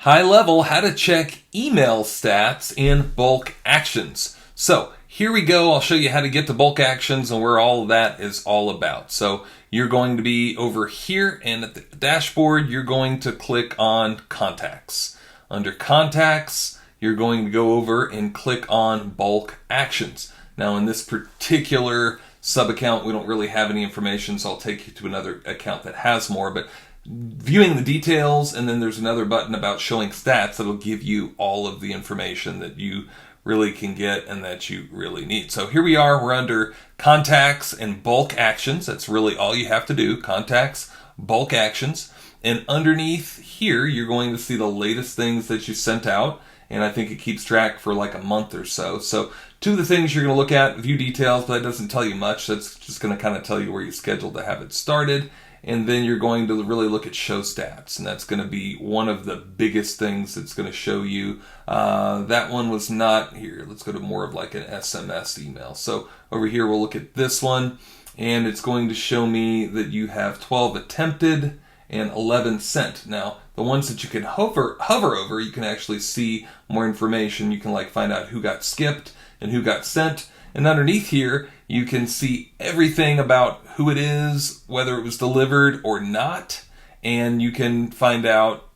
High level, how to check email stats in bulk actions. So here we go. I'll show you how to get to bulk actions and where all of that is all about. So you're going to be over here, and at the dashboard, you're going to click on contacts. Under contacts, you're going to go over and click on bulk actions. Now in this particular sub account, we don't really have any information, so I'll take you to another account that has more, but viewing the details, and then there's another button about showing stats that'll give you all of the information that you really can get and that you really need. So here we are, we're under contacts and bulk actions. That's really all you have to do, contacts, bulk actions. And underneath here, you're going to see the latest things that you sent out. And I think it keeps track for like a month or so. So two of the things you're going to look at, view details, but that doesn't tell you much. That's just going to kind of tell you where you're scheduled to have it started. And then you're going to really look at show stats, and that's going to be one of the biggest things that's going to show you. That one was not here. Let's go to more of like an SMS email. So over here, we'll look at this one, and it's going to show me that you have 12 attempted and 11 sent. Now, the ones that you can hover over, you can actually see more information. You can like find out who got skipped and who got sent. And underneath here, you can see everything about who it is, whether it was delivered or not. And you can find out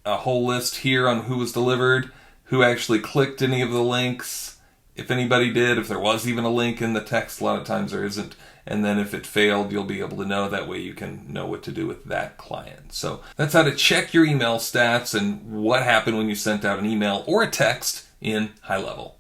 a whole list here on who was delivered, who actually clicked any of the links, if anybody did, if there was even a link in the text. A lot of times there isn't. And then if it failed, you'll be able to know. That way you can know what to do with that client. So that's how to check your email stats and what happened when you sent out an email or a text in High Level.